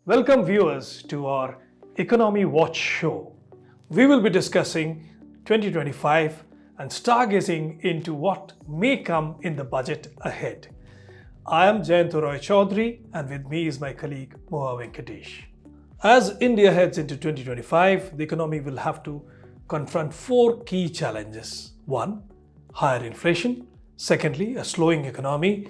Welcome viewers to our Economy Watch show. We will be discussing 2025 and stargazing into what may come in the budget ahead. I am Jayant Roy Chaudhary and with me is my colleague Moha Venkatesh. As India heads into 2025, the economy will have to confront four key challenges. One, higher inflation. Secondly, a slowing economy.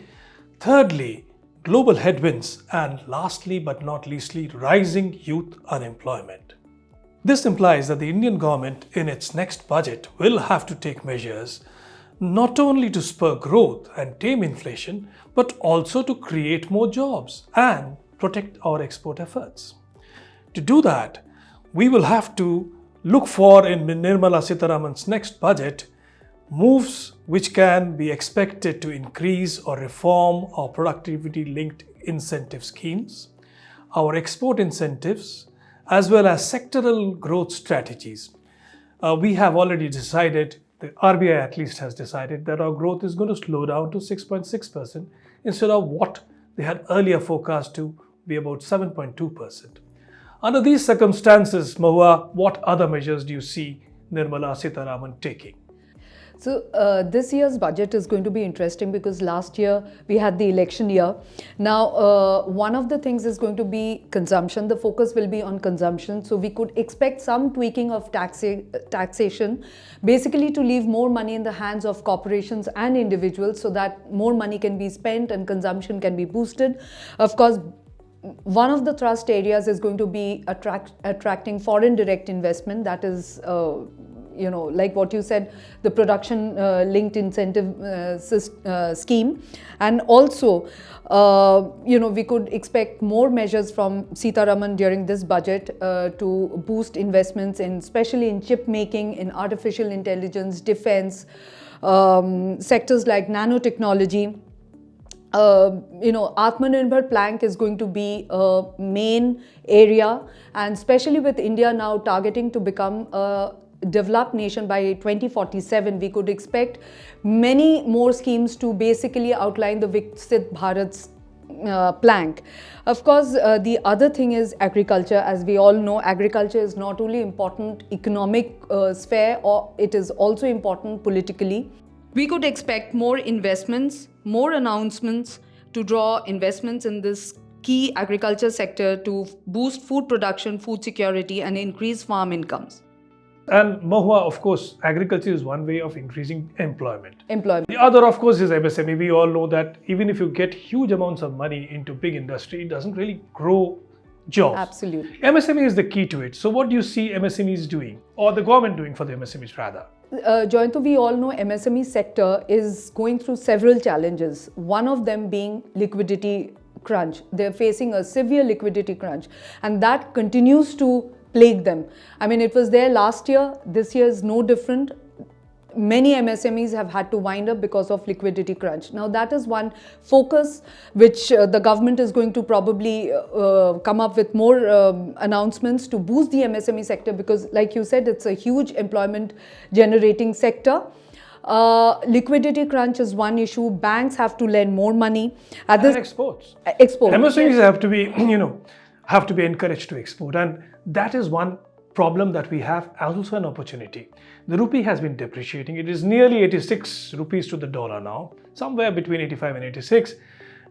Thirdly, global headwinds, and lastly but not leastly, rising youth unemployment. This implies that the Indian government in its next budget will have to take measures not only to spur growth and tame inflation, but also to create more jobs and protect our export efforts. To do that, we will have to look for in Nirmala Sitharaman's next budget moves which can be expected to increase or reform our productivity-linked incentive schemes, our export incentives, as well as sectoral growth strategies. We have already decided, the RBI at least has decided, that our growth is going to slow down to 6.6% instead of what they had earlier forecast to be about 7.2%. Under these circumstances, Mahua, what other measures do you see Nirmala Sitharaman taking? So this year's budget is going to be interesting because last year we had the election year. Now, one of the things is going to be consumption. The focus will be on consumption. So we could expect some tweaking of taxation, basically to leave more money in the hands of corporations and individuals so that more money can be spent and consumption can be boosted. Of course, one of the thrust areas is going to be attracting foreign direct investment. That is like what you said, the production linked incentive scheme. And also, we could expect more measures from Sitharaman during this budget to boost investments in, especially in chip making, in artificial intelligence, defense, sectors like nanotechnology. Atmanirbhar plank is going to be a main area, and especially with India now targeting to become a developed nation by 2047, we could expect many more schemes to basically outline the Viksit Bharat's plank. Of course, the other thing is agriculture. As we all know, agriculture is not only important economic sphere, or it is also important politically. We could expect more investments, more announcements to draw investments in this key agriculture sector to boost food production, food security, and increase farm incomes. And Mahua, of course, agriculture is one way of increasing employment. The other, of course, is MSME. We all know that even if you get huge amounts of money into big industry, it doesn't really grow jobs. Absolutely. MSME is the key to it. So what do you see MSMEs doing, or the government doing for the MSMEs rather? Jayanto, we all know MSME sector is going through several challenges. One of them being liquidity crunch. They're facing a severe liquidity crunch, and that continues to plague them. I mean, it was there last year. This year is no different. Many MSMEs have had to wind up because of liquidity crunch. Now, that is one focus which the government is going to probably come up with more announcements to boost the MSME sector, because like you said, it's a huge employment generating sector. Liquidity crunch is one issue. Banks have to lend more money. And exports. MSMEs have to be encouraged to export, and that is one problem that we have, also an opportunity. The rupee has been depreciating. It is nearly 86 rupees to the dollar now, somewhere between 85 and 86.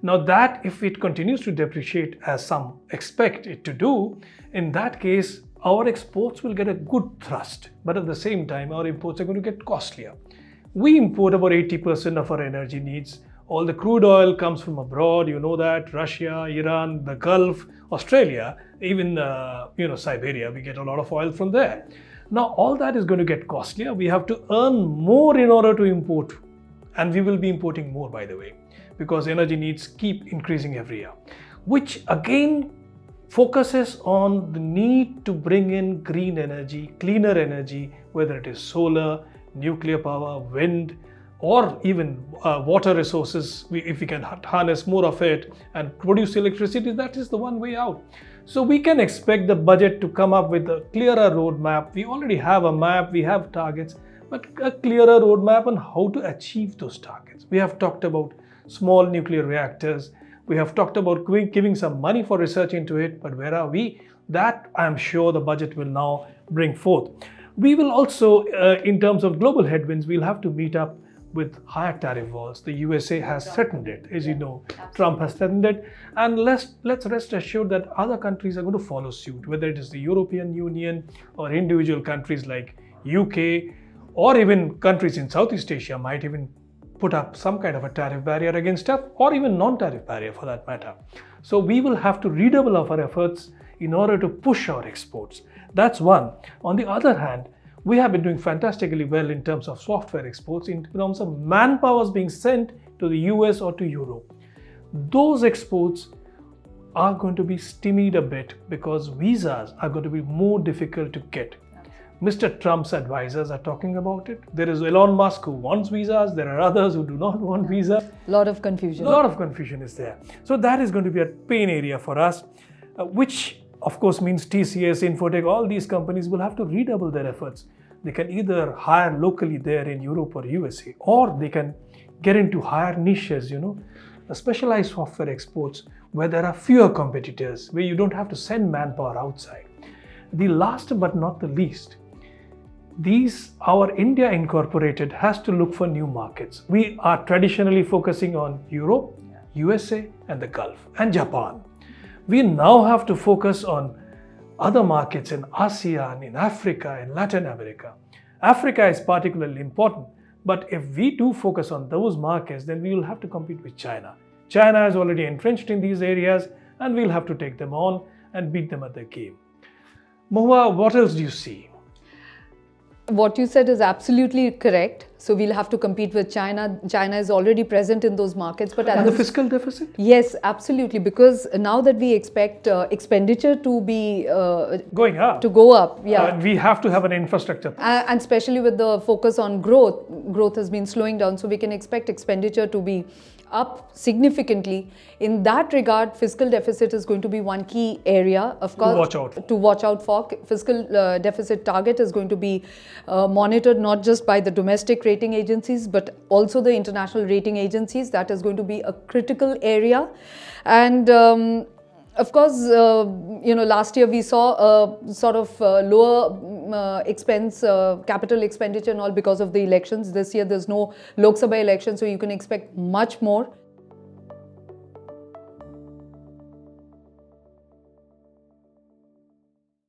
Now that, if it continues to depreciate as some expect it to do, in that case, our exports will get a good thrust, but at the same time, our imports are going to get costlier. We import about 80% of our energy needs. All the crude oil comes from abroad, you know that, Russia, Iran, the Gulf, Australia, even Siberia, we get a lot of oil from there. Now all that is going to get costlier. We have to earn more in order to import, and we will be importing more, by the way, because energy needs keep increasing every year, which again focuses on the need to bring in green energy, cleaner energy, whether it is solar, nuclear power, wind, or even water resources. If we can harness more of it and produce electricity, that is the one way out. So we can expect the budget to come up with a clearer roadmap. We already have a map, we have targets, but a clearer roadmap on how to achieve those targets. We have talked about small nuclear reactors. We have talked about giving some money for research into it, but where are we? That I am sure the budget will now bring forth. We will also, in terms of global headwinds, we'll have to meet up with higher tariff walls. The USA has threatened it, as you know. Trump has threatened it, and let's rest assured that other countries are going to follow suit, whether it is the European Union or individual countries like UK, or even countries in Southeast Asia might even put up some kind of a tariff barrier against us, or even non-tariff barrier for that matter. So we will have to redouble our efforts in order to push our exports. That's one. On the other hand, we have been doing fantastically well in terms of software exports, in terms of manpowers being sent to the US or to Europe. Those exports are going to be stymied a bit because visas are going to be more difficult to get. Mr. Trump's advisors are talking about it. There is Elon Musk who wants visas. There are others who do not want visas. A lot of confusion. A lot of confusion is there. So that is going to be a pain area for us, which of course means TCS, Infotech, all these companies will have to redouble their efforts. They can either hire locally there in Europe or USA, or they can get into higher niches, specialized software exports where there are fewer competitors, where you don't have to send manpower outside. The last but not the least, our India Incorporated has to look for new markets. We are traditionally focusing on Europe, USA and the Gulf and Japan. We now have to focus on other markets in ASEAN, in Africa, in Latin America. Africa is particularly important, but if we do focus on those markets, then we will have to compete with China. China is already entrenched in these areas, and we'll have to take them on and beat them at the game. Mohua, what else do you see? What you said is absolutely correct. So we'll have to compete with China. China is already present in those markets. But and the fiscal deficit? Yes, absolutely. Because now that we expect expenditure to be going up, yeah, we have to have an infrastructure. And especially with the focus on growth has been slowing down. So we can expect expenditure to be up significantly. In that regard, fiscal deficit is going to be one key area, of course, to watch out for. Fiscal deficit target is going to be monitored not just by the domestic rating agencies, but also the international rating agencies. That is going to be a critical area. And of course, last year we saw a sort of lower expense, capital expenditure and all because of the elections. This year there's no Lok Sabha election, so you can expect much more.